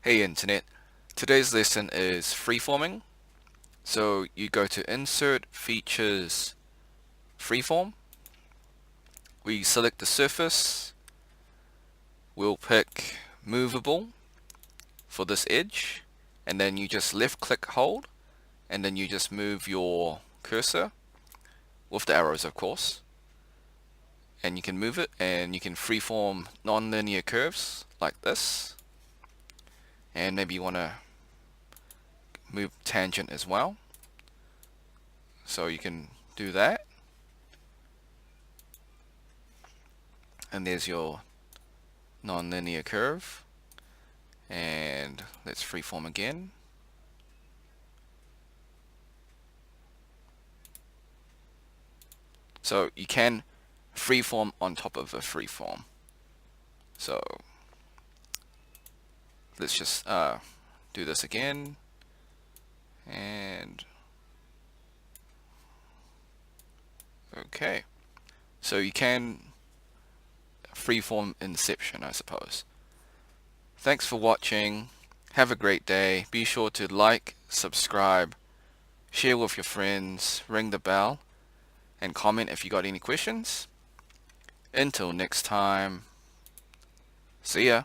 Hey Internet, today's lesson is freeforming. So you go to Insert, Features, Freeform. We select the surface. We'll pick Movable for this edge. And then you just left click hold. And then you just move your cursor with the arrows, of course. And you can move it and you can freeform non-linear curves like this. And maybe you want to move tangent as well. So you can do that. And there's your non-linear curve. And let's freeform again. So you can freeform on top of a freeform. So let's just do this again. And okay. So you can freeform inception, I suppose. Thanks for watching. Have a great day. Be sure to like, subscribe, share with your friends, ring the bell, and comment if you got any questions. Until next time, see ya.